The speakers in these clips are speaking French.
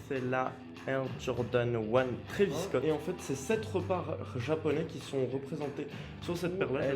c'est la Air Jordan 1 Travis Scott. Et en fait, c'est 7 repas japonais qui sont représentés sur cette paire-là.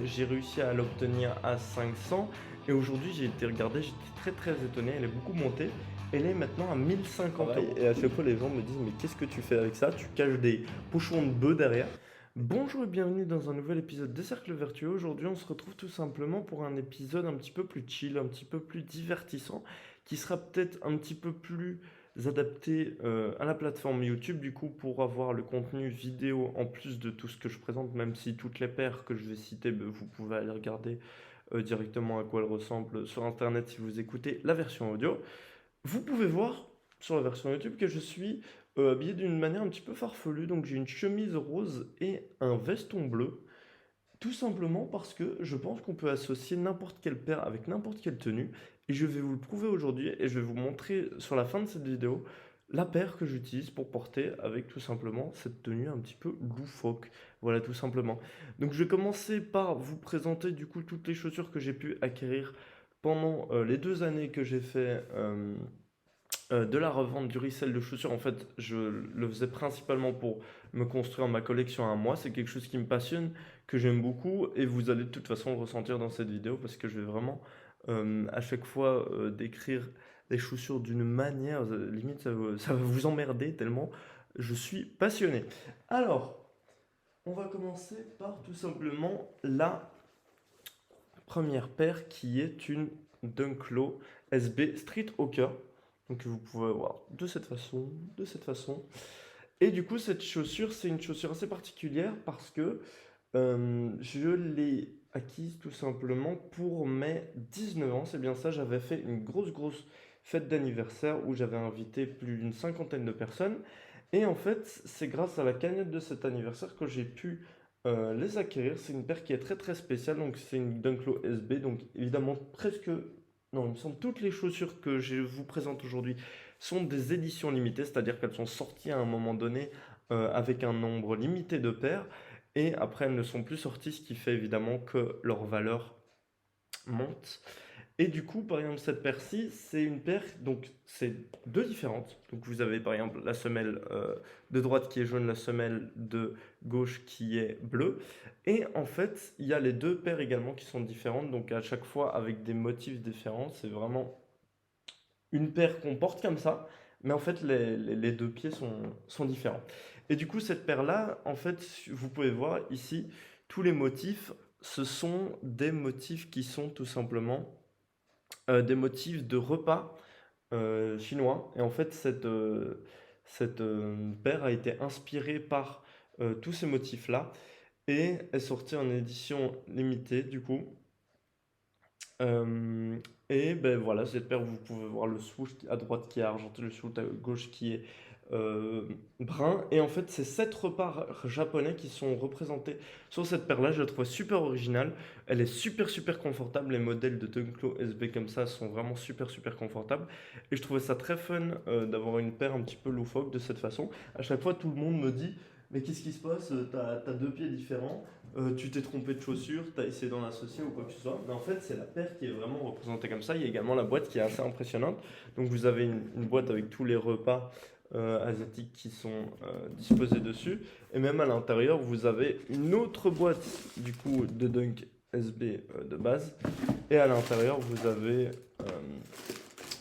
J'ai réussi à l'obtenir à 500. Et aujourd'hui, j'ai été regarder, j'étais très étonné. Elle est beaucoup montée. Elle est maintenant à 1050 euros. Et à chaque fois, les gens me disent, mais qu'est-ce que tu fais avec ça? Tu caches des pochons de bœufs derrière. Bonjour et bienvenue dans un nouvel épisode des Cercles Vertueux. Aujourd'hui, on se retrouve tout simplement pour un épisode un petit peu plus chill, un petit peu plus divertissant, qui sera peut-être un petit peu plus adapté à la plateforme YouTube, du coup, pour avoir le contenu vidéo en plus de tout ce que je présente, même si toutes les paires que je vais citer, vous pouvez aller regarder directement à quoi elles ressemblent sur Internet si vous écoutez la version audio. Vous pouvez voir sur la version YouTube que je suis habillé d'une manière un petit peu farfelue. Donc j'ai une chemise rose et un veston bleu. Tout simplement parce que je pense qu'on peut associer n'importe quelle paire avec n'importe quelle tenue. Et je vais vous le prouver aujourd'hui et je vais vous montrer sur la fin de cette vidéo la paire que j'utilise pour porter avec tout simplement cette tenue un petit peu loufoque. Voilà, tout simplement. Donc je vais commencer par vous présenter du coup toutes les chaussures que j'ai pu acquérir pendant les 2 années que j'ai fait de la revente, du resell de chaussures. En fait, je le faisais principalement pour me construire ma collection à moi. C'est quelque chose qui me passionne, que j'aime beaucoup, et vous allez de toute façon le ressentir dans cette vidéo parce que je vais vraiment à chaque fois décrire les chaussures d'une manière, limite ça va vous emmerder tellement je suis passionné. Alors, on va commencer par tout simplement la première paire qui est une Dunklo SB Street Hawker. Donc vous pouvez voir de cette façon, de cette façon. Et du coup, cette chaussure, c'est une chaussure assez particulière parce que je l'ai acquise tout simplement pour mes 19 ans. C'est bien ça, j'avais fait une grosse fête d'anniversaire où j'avais invité plus d'une cinquantaine de personnes. Et en fait, c'est grâce à la cagnotte de cet anniversaire que j'ai pu les acquérir. C'est une paire qui est très spéciale. Donc c'est une Dunklo SB. Donc évidemment, presque... Non, il me semble toutes les chaussures que je vous présente aujourd'hui sont des éditions limitées, c'est-à-dire qu'elles sont sorties à un moment donné avec un nombre limité de paires. Et après, elles ne sont plus sorties, ce qui fait évidemment que leur valeur monte. Et du coup, par exemple, cette paire-ci, c'est une paire, donc c'est deux différentes. Donc vous avez par exemple la semelle de droite qui est jaune, la semelle de gauche qui est bleue. Et en fait, il y a les deux paires également qui sont différentes, donc à chaque fois avec des motifs différents. C'est vraiment une paire qu'on porte comme ça, mais en fait les deux pieds sont différents. Et du coup, cette paire-là, en fait, vous pouvez voir ici, tous les motifs, ce sont des motifs qui sont tout simplement des motifs de repas chinois. Et en fait, cette paire a été inspirée par tous ces motifs-là et est sortie en édition limitée, du coup. Euh, et ben voilà, cette paire, vous pouvez voir le swoosh à droite qui est argenté, le swoosh à gauche qui est euh, brun. Et en fait, c'est 7 repas japonais qui sont représentés sur cette paire-là. Je la trouve super originale. Elle est super confortable. Les modèles de Dunklo SB comme ça sont vraiment super confortables. Et je trouvais ça très fun d'avoir une paire un petit peu loufoque de cette façon. À chaque fois, tout le monde me dit, mais qu'est-ce qui se passe? T'as deux pieds différents. Tu t'es trompé de chaussure, tu as essayé d'en associer ou quoi que ce soit. Mais en fait, c'est la paire qui est vraiment représentée comme ça. Il y a également la boîte qui est assez impressionnante. Donc vous avez une boîte avec tous les repas asiatiques qui sont disposés dessus. Et même à l'intérieur, vous avez une autre boîte du coup de Dunk SB de base. Et à l'intérieur, vous avez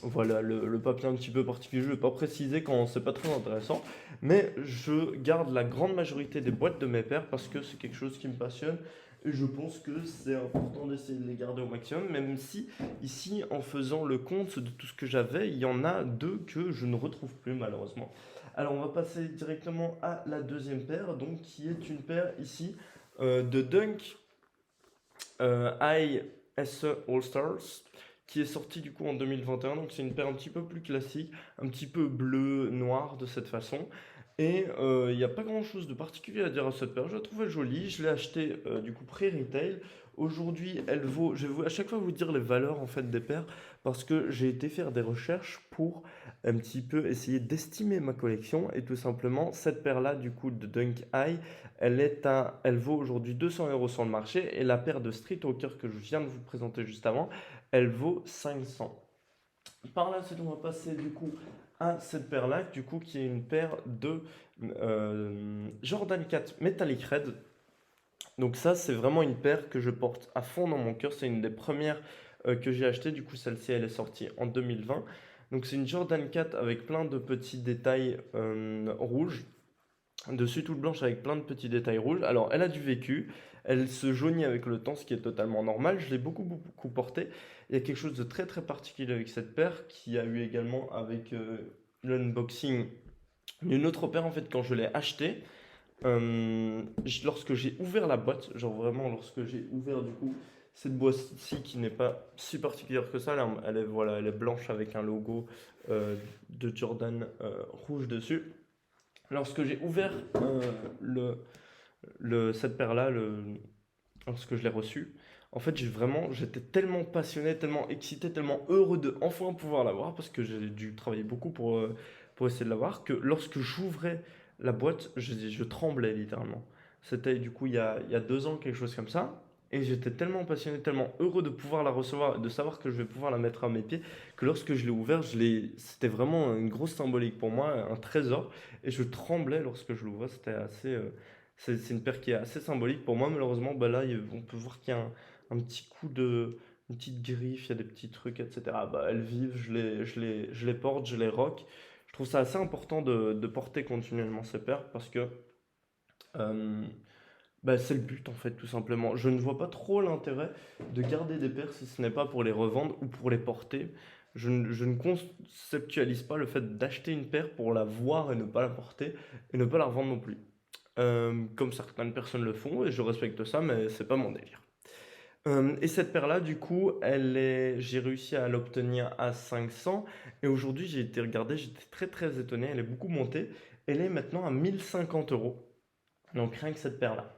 voilà le papier un petit peu particulier. Je ne vais pas préciser quand c'est pas très intéressant. Mais je garde la grande majorité des boîtes de mes paires parce que c'est quelque chose qui me passionne. Et je pense que c'est important d'essayer de les garder au maximum, même si ici, en faisant le compte de tout ce que j'avais, il y en a deux que je ne retrouve plus malheureusement. Alors on va passer directement à la deuxième paire, donc qui est une paire ici de Dunk High SE All Stars, qui est sortie du coup en 2021. Donc c'est une paire un petit peu plus classique, un petit peu bleu, noir de cette façon. Et il n'y a pas grand chose de particulier à dire à cette paire. Je la trouvais jolie. Je l'ai achetée du coup pré-retail. Aujourd'hui, elle vaut. Je vais à chaque fois vous dire les valeurs en fait des paires parce que j'ai été faire des recherches pour un petit peu essayer d'estimer ma collection. Et tout simplement, cette paire-là, du coup, de Dunk High, elle vaut aujourd'hui 200 euros sur le marché. Et la paire de Street Hawker que je viens de vous présenter juste avant, elle vaut 500. Par là, c'est on va passer du coup à cette paire-là, du coup, qui est une paire de Jordan 4 Metallic Red. Donc ça, c'est vraiment une paire que je porte à fond dans mon cœur. C'est une des premières que j'ai achetées. Du coup, celle-ci, elle est sortie en 2020. Donc c'est une Jordan 4 avec plein de petits détails rouges. Dessus toute blanche avec plein de petits détails rouges. Alors, elle a du vécu, elle se jaunit avec le temps, ce qui est totalement normal. Je l'ai beaucoup, beaucoup portée. Il y a quelque chose de très, très particulier avec cette paire qui a eu également avec l'unboxing d'une autre paire. En fait, quand je l'ai achetée, lorsque j'ai ouvert la boîte, genre vraiment, lorsque j'ai ouvert du coup cette boîte-ci qui n'est pas si particulière que ça, elle est, voilà, elle est blanche avec un logo de Jordan rouge dessus. Lorsque j'ai ouvert le, cette paire-là, lorsque je l'ai reçue, en fait, j'étais tellement passionné, tellement excité, tellement heureux de enfin pouvoir l'avoir, parce que j'ai dû travailler beaucoup pour essayer de l'avoir, que lorsque j'ouvrais la boîte, je tremblais littéralement. C'était du coup il y a 2 ans, quelque chose comme ça. Et j'étais tellement passionné, tellement heureux de pouvoir la recevoir, de savoir que je vais pouvoir la mettre à mes pieds, que lorsque je l'ai ouvert, c'était vraiment une grosse symbolique pour moi, un trésor. Et je tremblais lorsque je l'ouvrais, c'était assez... c'est une paire qui est assez symbolique pour moi, malheureusement. Bah là, on peut voir qu'il y a un petit coup de... Une petite griffe, il y a des petits trucs, etc. Bah, elles vivent, je les porte, je les rock. Je trouve ça assez important de porter continuellement ces paires parce que euh, bah, c'est le but en fait, tout simplement. Je ne vois pas trop l'intérêt de garder des paires si ce n'est pas pour les revendre ou pour les porter. Je ne conceptualise pas le fait d'acheter une paire pour la voir et ne pas la porter et ne pas la revendre non plus. Comme certaines personnes le font et je respecte ça, mais c'est pas mon délire. Et cette paire-là, du coup, j'ai réussi à l'obtenir à 500 et aujourd'hui j'ai été regarder, j'étais très très étonné, elle est beaucoup montée. Elle est maintenant à 1 050 euros. Donc rien que cette paire-là.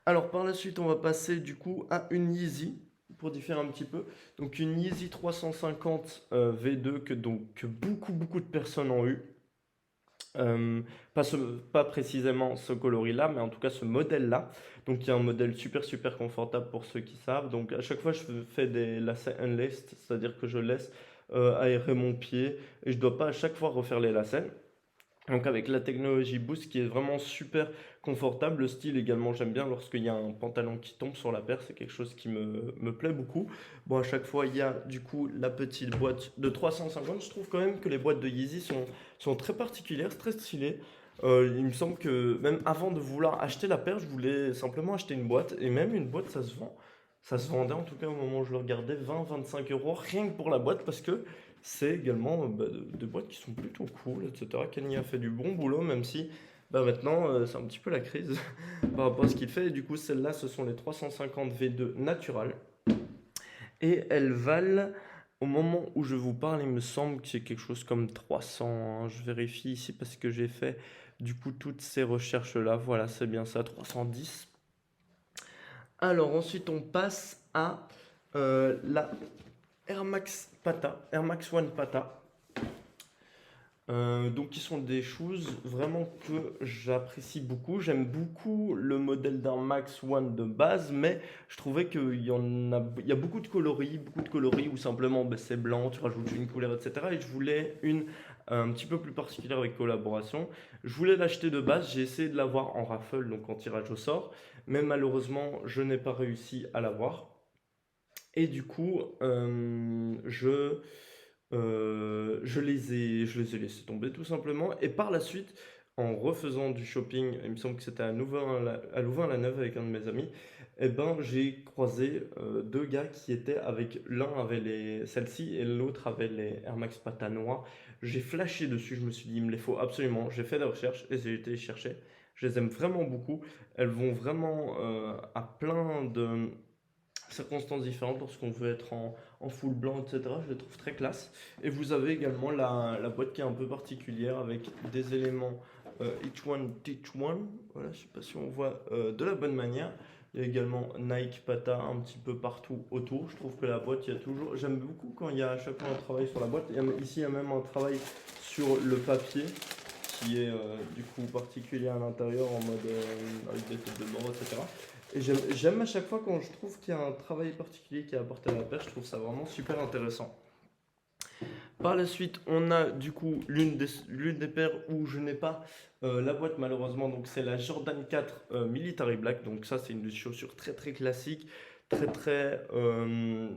Alors par la suite, on va passer du coup à une Yeezy pour différer un petit peu. Donc une Yeezy 350 V2 que beaucoup beaucoup de personnes ont eu. Euh, pas précisément ce coloris-là, mais en tout cas ce modèle-là. Donc il y a un modèle super super confortable pour ceux qui savent. Donc à chaque fois, je fais des lacets unlaced, c'est-à-dire que je laisse aérer mon pied et je ne dois pas à chaque fois refaire les lacets. Donc avec la technologie Boost qui est vraiment super confortable, le style également j'aime bien lorsqu'il y a un pantalon qui tombe sur la paire, c'est quelque chose qui me plaît beaucoup. Bon à chaque fois il y a du coup la petite boîte de 350, je trouve quand même que les boîtes de Yeezy sont très particulières, très stylées. Il me semble que même avant de vouloir acheter la paire, je voulais simplement acheter une boîte et même une boîte ça se vend. Ça se vendait en tout cas au moment où je le regardais 20-25 € rien que pour la boîte parce que c'est également des boîtes qui sont plutôt cool, etc. Kenny a fait du bon boulot, même si maintenant c'est un petit peu la crise par rapport à ce qu'il fait. Et du coup, celles-là, ce sont les 350 V2 Natural. Et elles valent, au moment où je vous parle, il me semble que c'est quelque chose comme 300, hein. Je vérifie ici parce que j'ai fait du coup toutes ces recherches-là. Voilà, c'est bien ça, 310. Alors ensuite, on passe à la Air Max Pata, Air Max One Pata. Donc qui sont des choses vraiment que j'apprécie beaucoup. J'aime beaucoup le modèle d'un Max One de base, mais je trouvais il y a beaucoup de coloris où simplement c'est blanc, tu rajoutes une couleur, etc. Et je voulais une un petit peu plus particulière avec collaboration. Je voulais l'acheter de base, j'ai essayé de l'avoir en raffle, donc en tirage au sort, mais malheureusement je n'ai pas réussi à l'avoir. Et du coup, je les ai laissés tomber tout simplement. Et par la suite, en refaisant du shopping, il me semble que c'était à Louvain-la-Neuve avec un de mes amis, et ben j'ai croisé deux gars qui étaient avec l'un avait celle-ci et l'autre avait les Air Max Pata noirs. J'ai flashé dessus, je me suis dit il me les faut absolument. J'ai fait des recherches et j'ai été les chercher. Je les aime vraiment beaucoup. Elles vont vraiment à plein de circonstances différentes lorsqu'on veut être en full blanc, etc. Je les trouve très classe. Et vous avez également la boîte qui est un peu particulière avec des éléments each one teach one. Voilà, je sais pas si on voit de la bonne manière. Il y a également Nike Pata un petit peu partout autour. Je trouve que la boîte, il y a toujours. J'aime beaucoup quand il y a à chaque fois un travail sur la boîte. Ici, il y a même un travail sur le papier qui est du coup particulier à l'intérieur en mode avec des têtes de mort, etc. Et j'aime à chaque fois quand je trouve qu'il y a un travail particulier qui est apporté à la paire, je trouve ça vraiment super intéressant. Par la suite, on a du coup l'une des paires où je n'ai pas la boîte malheureusement, donc c'est la Jordan 4 Military Black. Donc ça, c'est une chaussure très très classique, très très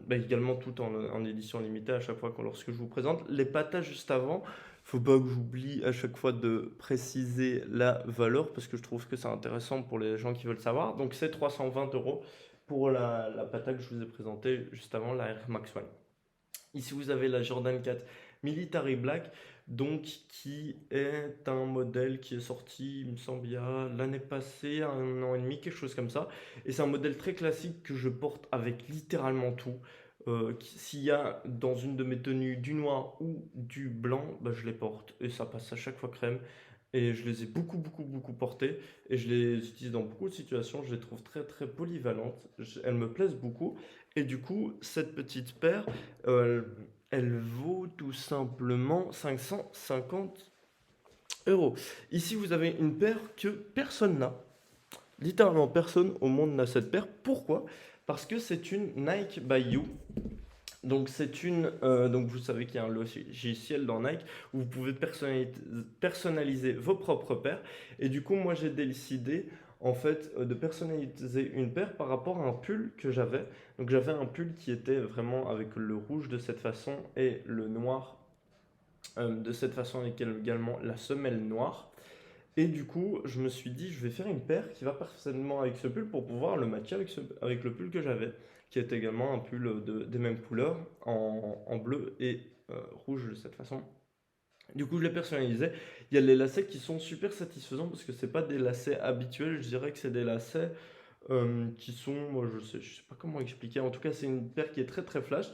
bah, également tout en édition limitée à chaque fois lorsque je vous présente. Les patas juste avant, faut pas que j'oublie à chaque fois de préciser la valeur parce que je trouve que c'est intéressant pour les gens qui veulent savoir. Donc c'est 320 € pour la pata que je vous ai présentée juste avant, la Air Max One. Ici, vous avez la Jordan 4 Military Black, donc qui est un modèle qui est sorti, il me semble, il y a l'année passée, 1 an et demi, quelque chose comme ça. Et c'est un modèle très classique que je porte avec littéralement tout. S'il y a dans une de mes tenues du noir ou du blanc, bah, je les porte. Et ça passe à chaque fois crème. Et je les ai beaucoup, beaucoup, beaucoup portées. Et je les utilise dans beaucoup de situations. Je les trouve très, très polyvalentes. Elles me plaisent beaucoup. Et du coup, cette petite paire, euh, elle vaut tout simplement 550 €. Ici, vous avez une paire que personne n'a. Littéralement, personne au monde n'a cette paire. Pourquoi? Parce que c'est une Nike by You. Donc vous savez qu'il y a un logiciel dans Nike où vous pouvez personnaliser vos propres paires. Et du coup, moi, j'ai décidé en fait de personnaliser une paire par rapport à un pull que j'avais. Donc j'avais un pull qui était vraiment avec le rouge de cette façon et le noir de cette façon, avec également la semelle noire. Et du coup, je me suis dit, je vais faire une paire qui va parfaitement avec ce pull pour pouvoir le matcher avec le pull que j'avais, qui est également un pull des mêmes couleurs, en bleu et rouge de cette façon. Du coup, je l'ai personnalisé. Il y a les lacets qui sont super satisfaisants parce que c'est pas des lacets habituels, je dirais que c'est des lacets qui sont, moi je sais pas comment expliquer, en tout cas c'est une paire qui est très très flash.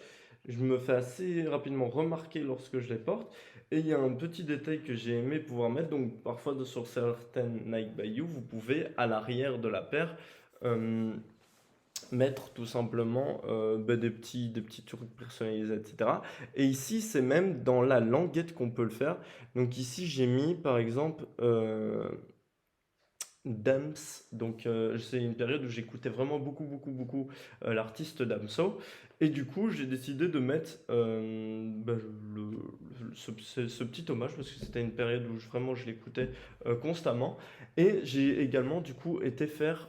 Je me fais assez rapidement remarquer lorsque je les porte. Et il y a un petit détail que j'ai aimé pouvoir mettre, donc parfois sur certaines Nike by You, vous pouvez à l'arrière de la paire euh, mettre tout simplement bah, des petits trucs personnalisés, etc. Et ici, c'est même dans la languette qu'on peut le faire. Donc ici, j'ai mis par exemple Dams, donc c'est une période où j'écoutais vraiment beaucoup, beaucoup, beaucoup l'artiste Damso. Et du coup, j'ai décidé de mettre bah, ce petit hommage parce que c'était une période où vraiment je l'écoutais constamment. Et j'ai également du coup été faire,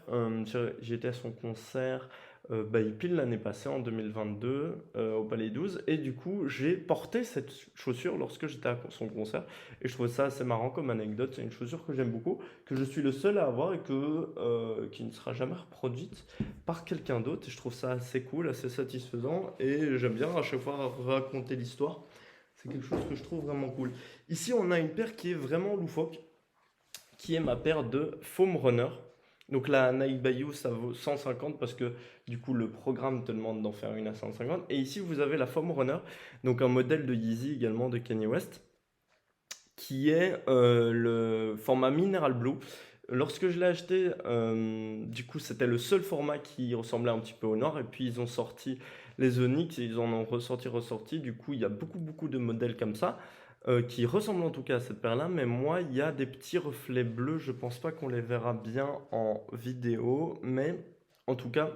j'ai été à son concert bah, pile l'année passée en 2022 au Palais 12. Et du coup, j'ai porté cette chaussure lorsque j'étais à son concert. Et je trouvais ça assez marrant comme anecdote. C'est une chaussure que j'aime beaucoup, que je suis le seul à avoir et qui ne sera jamais reproduite par quelqu'un d'autre. Et je trouve ça assez cool, assez satisfaisant. Et j'aime bien à chaque fois raconter l'histoire. C'est quelque chose que je trouve vraiment cool. Ici, on a une paire qui est vraiment loufoque, qui est ma paire de Foam Runner. Donc la Nike by You, ça vaut 150 parce que du coup le programme te demande d'en faire une à 150. Et ici vous avez la Foam Runner, donc un modèle de Yeezy également de Kanye West, qui est le format Mineral Blue. Lorsque je l'ai acheté, du coup, c'était le seul format qui ressemblait un petit peu au Nord. Et puis, ils ont sorti les Onyx et ils en ont ressorti. Du coup, il y a beaucoup, beaucoup de modèles comme ça qui ressemblent en tout cas à cette paire-là. Mais moi, il y a des petits reflets bleus. Je pense pas qu'on les verra bien en vidéo. Mais en tout cas,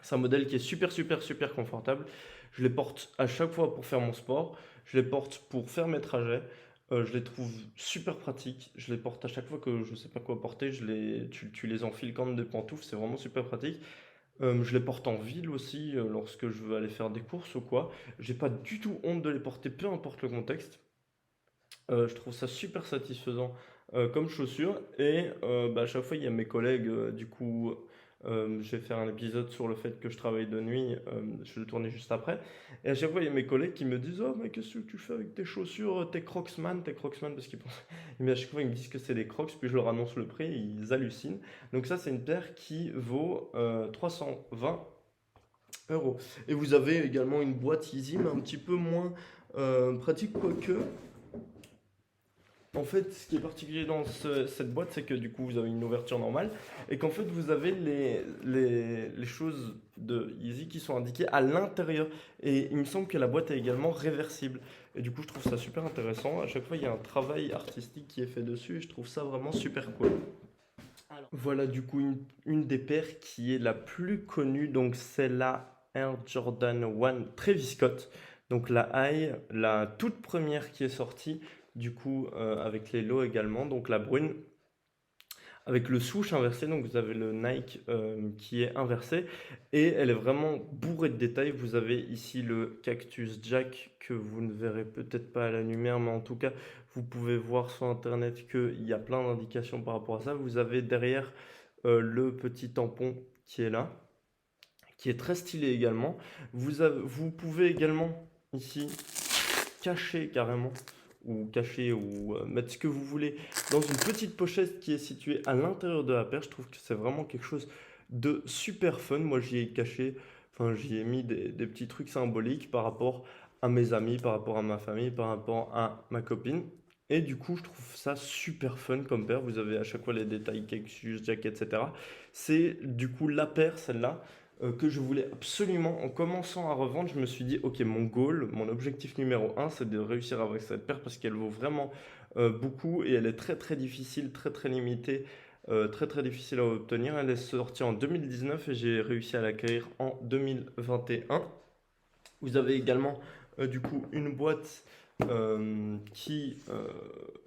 c'est un modèle qui est super, super, super confortable. Je les porte à chaque fois pour faire mon sport. Je les porte pour faire mes trajets. Je les trouve super pratiques. Je les porte à chaque fois que je ne sais pas quoi porter. Tu les enfiles comme des pantoufles. C'est vraiment super pratique. Je les porte en ville aussi lorsque je veux aller faire des courses ou quoi. J'ai pas du tout honte de les porter, peu importe le contexte. Je trouve ça super satisfaisant comme chaussure. Et bah, à chaque fois, il y a mes collègues, du coup, je vais faire un épisode sur le fait que je travaille de nuit, je vais le tourner juste après. Et à chaque fois, il y a mes collègues qui me disent: «Oh, mais qu'est-ce que tu fais avec tes chaussures, tes Crocsman?» Parce qu'ils pensent, mais à chaque fois, ils me disent que c'est des Crocs, puis je leur annonce le prix, et ils hallucinent. Donc, ça, c'est une paire qui vaut 320 €. Et vous avez également une boîte Easy, mais un petit peu moins pratique, quoique. En fait, ce qui est particulier dans cette boîte, c'est que du coup, vous avez une ouverture normale et qu'en fait, vous avez les choses de Yeezy qui sont indiquées à l'intérieur. Et il me semble que la boîte est également réversible. Et du coup, je trouve ça super intéressant. À chaque fois, il y a un travail artistique qui est fait dessus et je trouve ça vraiment super cool. Voilà, du coup, une des paires qui est la plus connue, donc c'est la Air Jordan 1 Travis Scott. Donc la high, la toute première qui est sortie, du coup, avec les lows également, donc la brune, avec le swoosh inversé, donc vous avez le Nike qui est inversé et elle est vraiment bourrée de détails. Vous avez ici le Cactus Jack que vous ne verrez peut-être pas à la lumière, mais en tout cas, vous pouvez voir sur internet qu'il y a plein d'indications par rapport à ça. Vous avez derrière le petit tampon qui est là, qui est très stylé également. Vous pouvez également ici cacher carrément ou cacher ou mettre ce que vous voulez dans une petite pochette qui est située à l'intérieur de la paire. Je trouve que c'est vraiment quelque chose de super fun. Moi, j'y ai caché, enfin, j'y ai mis des petits trucs symboliques par rapport à mes amis, par rapport à ma famille, par rapport à ma copine. Et du coup, je trouve ça super fun comme paire. Vous avez à chaque fois les détails, Cactus, Jack, etc. C'est du coup la paire, celle-là, que je voulais absolument, en commençant à revendre, je me suis dit, ok, mon goal, mon objectif numéro un, c'est de réussir avec cette paire parce qu'elle vaut vraiment beaucoup et elle est très très difficile, très très limitée, très très difficile à obtenir. Elle est sortie en 2019 et j'ai réussi à l'acquérir en 2021. Vous avez également du coup une boîte qui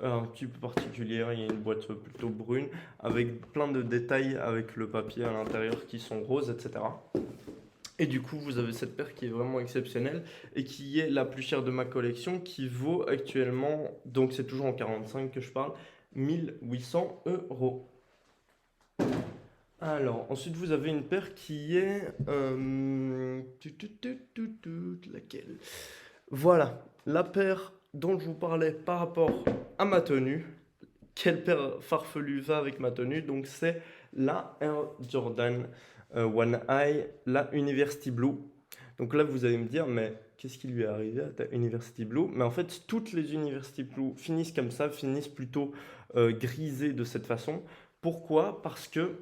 est un petit peu particulière. Il y a une boîte plutôt brune avec plein de détails avec le papier à l'intérieur qui sont roses, etc. Et du coup, vous avez cette paire qui est vraiment exceptionnelle et qui est la plus chère de ma collection, qui vaut actuellement, donc c'est toujours en 45 que je parle, 1800 euros. Alors, ensuite, vous avez une paire qui est... laquelle? Voilà, la paire dont je vous parlais par rapport à ma tenue. Quelle paire farfelue va avec ma tenue? Donc, c'est la Air Jordan One Eye, la University Blue. Donc là, vous allez me dire, mais qu'est-ce qui lui est arrivé à ta University Blue? Mais en fait, toutes les University Blue finissent comme ça, finissent plutôt grisées de cette façon. Pourquoi? Parce que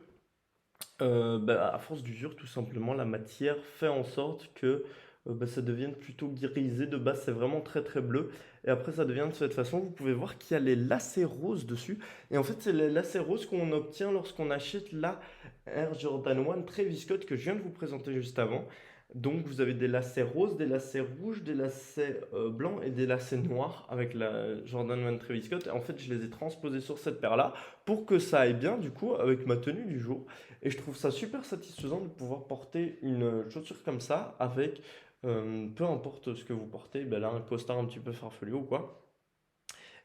bah, à force d'usure, tout simplement, la matière fait en sorte que bah, ça devienne plutôt grisé. De base, c'est vraiment très très bleu. Et après, ça devient de cette façon. Vous pouvez voir qu'il y a les lacets roses dessus. Et en fait, c'est les lacets roses qu'on obtient lorsqu'on achète la Air Jordan 1 Travis Scott que je viens de vous présenter juste avant. Donc, vous avez des lacets roses, des lacets rouges, des lacets blancs et des lacets noirs avec la Jordan 1 Travis Scott. Et en fait, je les ai transposés sur cette paire-là pour que ça aille bien, du coup, avec ma tenue du jour. Et je trouve ça super satisfaisant de pouvoir porter une chaussure comme ça avec peu importe ce que vous portez, ben là un costard un petit peu farfelu ou quoi.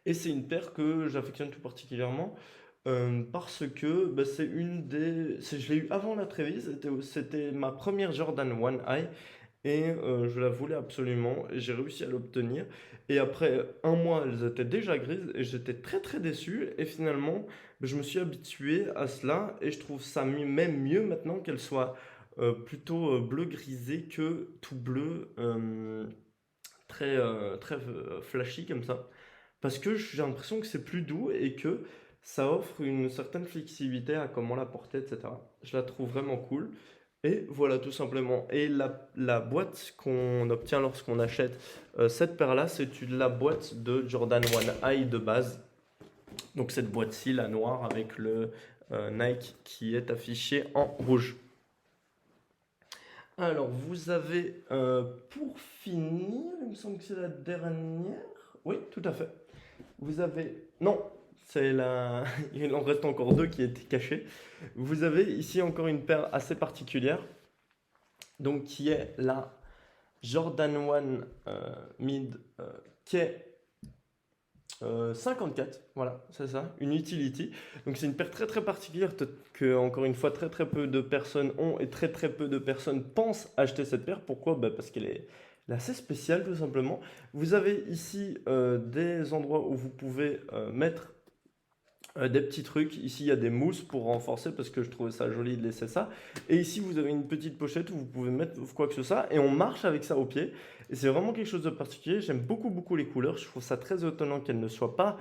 Et c'est une paire que j'affectionne tout particulièrement parce que ben, c'est une des. Je l'ai eu avant la Travis, c'était ma première Jordan One Eye et je la voulais absolument et j'ai réussi à l'obtenir. Et après un mois, elles étaient déjà grises et j'étais très très déçu. Et finalement, ben, je me suis habitué à cela et je trouve ça même mieux maintenant qu'elles soient plutôt bleu grisé que tout bleu, très, très flashy comme ça. Parce que j'ai l'impression que c'est plus doux et que ça offre une certaine flexibilité à comment la porter, etc. Je la trouve vraiment cool. Et voilà, tout simplement. Et la boîte qu'on obtient lorsqu'on achète cette paire-là, c'est la boîte de Jordan 1 High de base. Donc cette boîte-ci, la noire, avec le Nike qui est affiché en rouge. Alors, vous avez, pour finir, il me semble que c'est la dernière. Oui, tout à fait. Vous avez... Non, c'est la... il en reste encore deux qui étaient cachés. Vous avez ici encore une paire assez particulière, donc qui est la Jordan 1 Mid qui est 54, voilà, c'est ça, une utility. Donc c'est une paire très très particulière que, encore une fois, très très peu de personnes ont et très très peu de personnes pensent acheter cette paire. Pourquoi? Bah, parce elle est assez spéciale tout simplement. Vous avez ici des endroits où vous pouvez mettre des petits trucs. Ici, il y a des mousses pour renforcer parce que je trouvais ça joli de laisser ça. Et ici, vous avez une petite pochette où vous pouvez mettre quoi que ce soit et on marche avec ça au pied. Et c'est vraiment quelque chose de particulier. J'aime beaucoup, beaucoup les couleurs. Je trouve ça très étonnant qu'elle ne soit pas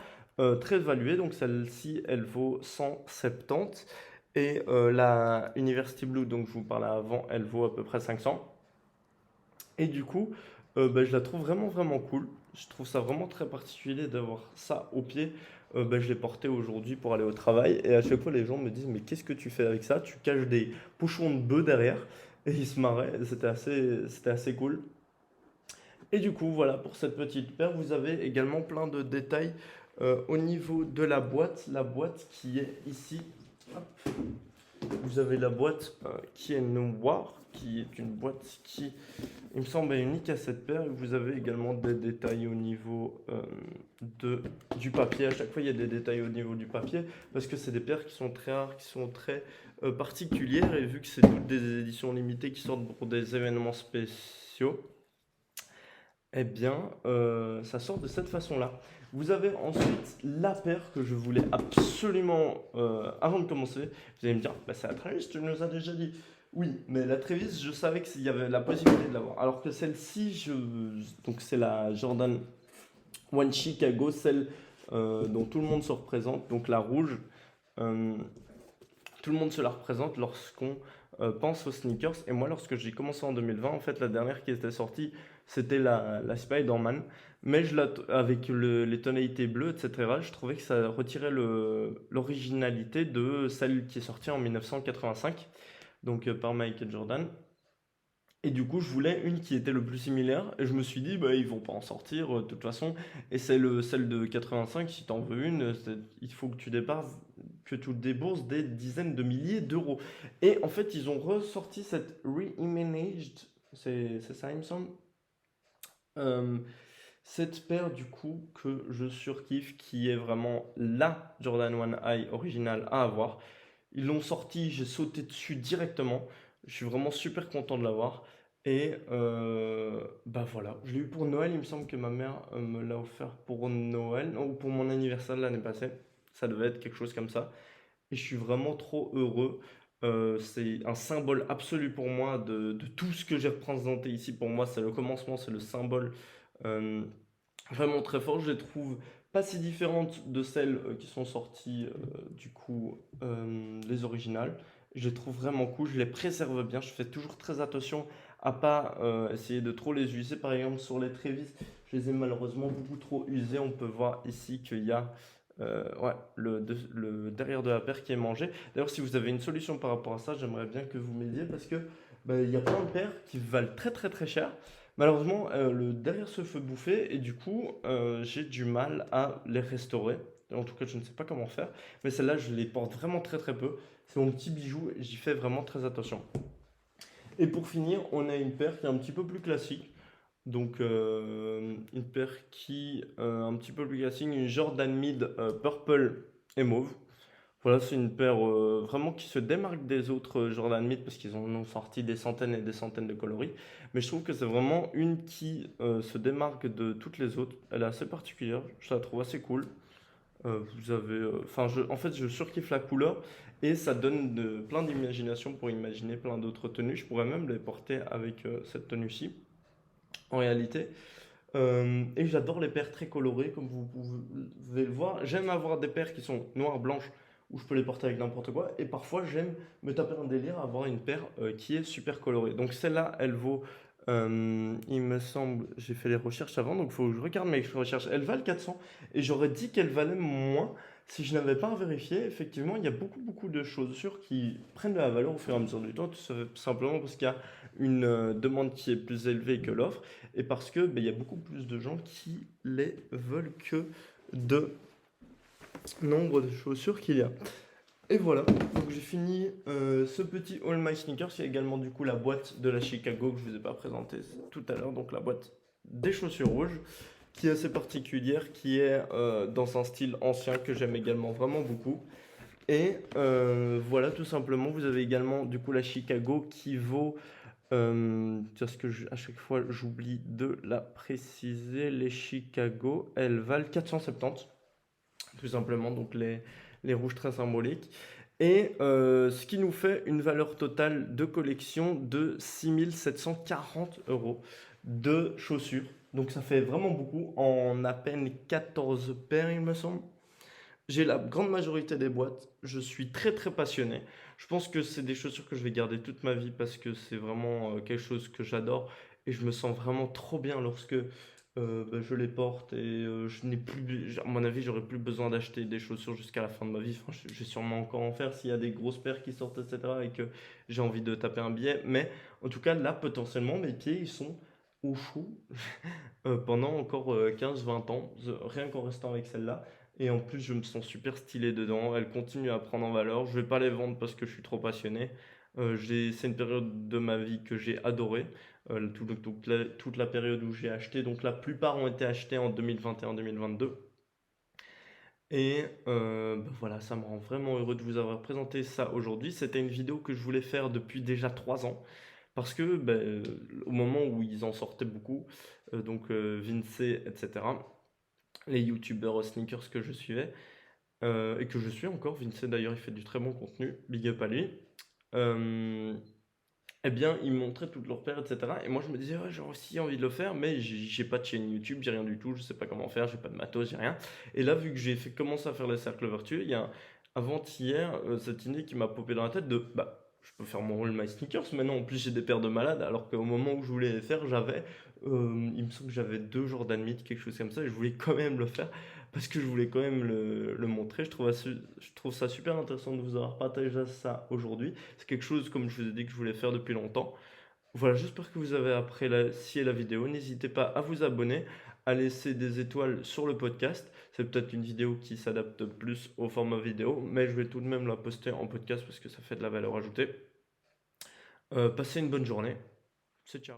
très évaluée. Donc, celle-ci, elle vaut 170. Et la University Blue, donc je vous parlais avant, elle vaut à peu près 500. Et du coup, bah, je la trouve vraiment, vraiment cool. Je trouve ça vraiment très particulier d'avoir ça au pied. Bah, je l'ai porté aujourd'hui pour aller au travail. Et à chaque fois, les gens me disent, mais qu'est-ce que tu fais avec ça? Tu caches des pochons de bœufs derrière. Et ils se marraient. C'était assez cool. Et du coup, voilà, pour cette petite paire, vous avez également plein de détails au niveau de la boîte qui est ici. Hop. Vous avez la boîte qui est noire, qui est une boîte qui, il me semble, est unique à cette paire. Et vous avez également des détails au niveau du papier. À chaque fois, il y a des détails au niveau du papier parce que c'est des paires qui sont très rares, qui sont très particulières. Et vu que c'est toutes des éditions limitées qui sortent pour des événements spéciaux, eh bien, ça sort de cette façon-là. Vous avez ensuite la paire que je voulais absolument, avant de commencer, vous allez me dire, bah, c'est la Travis, tu nous as déjà dit. Oui, mais la Travis, je savais qu'il y avait la possibilité de l'avoir. Alors que celle-ci, donc c'est la Jordan One Chicago, celle dont tout le monde se représente, donc la rouge. Euh, Tout le monde se la représente lorsqu'on pense aux sneakers. Et moi, lorsque j'ai commencé en 2020, en fait, la dernière qui était sortie, c'était la Spider-Man. Mais avec les tonalités bleues, etc., je trouvais que ça retirait l'originalité de celle qui est sortie en 1985, donc par Michael Jordan. Et du coup, je voulais une qui était le plus similaire. Et je me suis dit, bah, ils vont pas en sortir de toute façon. Et celle de 85, si tu en veux une, il faut que tu débourses des dizaines de milliers d'euros. Et en fait, ils ont ressorti cette Reimagined, c'est ça, il me semble. Euh, cette paire, du coup, que je surkiffe, qui est vraiment la Jordan 1 High originale à avoir. Ils l'ont sorti, j'ai sauté dessus directement. Je suis vraiment super content de l'avoir. Et bah voilà, je l'ai eu pour Noël. Il me semble que ma mère me l'a offert pour Noël, non, ou pour mon anniversaire de l'année passée. Ça devait être quelque chose comme ça. Et je suis vraiment trop heureux. C'est un symbole absolu pour moi de tout ce que j'ai représenté ici. Pour moi, c'est le commencement, c'est le symbole euh, vraiment très fort. Je les trouve pas si différentes de celles qui sont sorties, du coup, les originales. Je les trouve vraiment cool, je les préserve bien. Je fais toujours très attention à pas essayer de trop les user. Par exemple, sur les Travis, je les ai malheureusement beaucoup trop usés. On peut voir ici qu'il y a ouais, le derrière de la paire qui est mangé. D'ailleurs, si vous avez une solution par rapport à ça, j'aimerais bien que vous m'aidiez parce que bah, il y a plein de paires qui valent très très très cher. Malheureusement, le derrière se fait bouffer et du coup, j'ai du mal à les restaurer. En tout cas, je ne sais pas comment faire. Mais celle-là, je les porte vraiment très très peu. C'est mon petit bijou et j'y fais vraiment très attention. Et pour finir, on a une paire qui est un petit peu plus classique. Donc, une paire qui un petit peu plus classique, une Jordan Mid Purple et mauve. Voilà, c'est une paire vraiment qui se démarque des autres Jordan Mid parce qu'ils en ont sorti des centaines et des centaines de coloris. Mais je trouve que c'est vraiment une qui se démarque de toutes les autres. Elle est assez particulière, je la trouve assez cool. Vous avez, enfin, en fait, je surkiffe la couleur et ça donne plein d'imagination pour imaginer plein d'autres tenues. Je pourrais même les porter avec cette tenue-ci, en réalité. Et j'adore les paires très colorées, comme vous pouvez le voir. J'aime avoir des paires qui sont noires, blanches, où je peux les porter avec n'importe quoi. Et parfois, j'aime me taper un délire à avoir une paire qui est super colorée. Donc celle-là, elle vaut, il me semble, j'ai fait les recherches avant, donc il faut que je regarde mes recherches. Elle valent 400. Et j'aurais dit qu'elle valait moins si je n'avais pas vérifié. Effectivement, il y a beaucoup, beaucoup de chaussures qui prennent de la valeur au fur et à mesure du temps, tout simplement parce qu'il y a une demande qui est plus élevée que l'offre et parce que ben, il y a beaucoup plus de gens qui les veulent que de nombre de chaussures qu'il y a. Et voilà, donc j'ai fini ce petit All My Sneakers. Il y a également du coup la boîte de la Chicago que je vous ai pas présentée tout à l'heure, donc la boîte des chaussures rouges qui est assez particulière, qui est dans un style ancien que j'aime également vraiment beaucoup. Et voilà, tout simplement, vous avez également du coup la Chicago qui vaut parce que à chaque fois j'oublie de la préciser, les Chicago, elles valent 470, tout simplement, donc les rouges très symboliques. Et ce qui nous fait une valeur totale de collection de 6 740 € de chaussures. Donc ça fait vraiment beaucoup, en à peine 14 paires il me semble. J'ai la grande majorité des boîtes. Je suis très très passionné. Je pense que c'est des chaussures que je vais garder toute ma vie parce que c'est vraiment quelque chose que j'adore et je me sens vraiment trop bien lorsque bah, je les porte et je n'ai plus, à mon avis, j'aurais plus besoin d'acheter des chaussures jusqu'à la fin de ma vie. Enfin, je vais sûrement encore en faire s'il y a des grosses paires qui sortent, etc. et que j'ai envie de taper un billet. Mais en tout cas, là, potentiellement, mes pieds, ils sont au chaud pendant encore 15-20 ans, rien qu'en restant avec celle-là. Et en plus, je me sens super stylé dedans. Elle continue à prendre en valeur. Je vais pas les vendre parce que je suis trop passionné. C'est une période de ma vie que j'ai adorée. Toute la période où j'ai acheté. Donc la plupart ont été achetés en 2021-2022. Et bah voilà, ça me rend vraiment heureux de vous avoir présenté ça aujourd'hui. C'était une vidéo que je voulais faire depuis déjà 3 ans. Parce que au moment où ils en sortaient beaucoup, donc Vinci, etc., les youtubeurs sneakers que je suivais, et que je suis encore, Vinci d'ailleurs, il fait du très bon contenu, big up à lui. Euh, eh bien, ils me montraient toutes leurs paires, etc. Et moi, je me disais, ouais, j'ai aussi envie de le faire, mais j'ai pas de chaîne YouTube, j'ai rien du tout, je sais pas comment faire, j'ai pas de matos, j'ai rien. Et là, vu que j'ai fait commencer à faire les cercles vertueux, il y a avant-hier cette idée qui m'a popé dans la tête de, bah, je peux faire mon rôle My Sneakers maintenant. En plus, j'ai des paires de malades, alors qu'au moment où je voulais les faire, il me semble que j'avais 2 Jordan Mid, quelque chose comme ça, et je voulais quand même le faire parce que je voulais quand même le montrer. Je trouve ça super intéressant de vous avoir partagé ça aujourd'hui. C'est quelque chose, comme je vous ai dit, que je voulais faire depuis longtemps. Voilà, j'espère que vous avez apprécié la vidéo. N'hésitez pas à vous abonner, à laisser des étoiles sur le podcast. C'est peut-être une vidéo qui s'adapte plus au format vidéo, mais je vais tout de même la poster en podcast parce que ça fait de la valeur ajoutée. Passez une bonne journée. C'est ciao.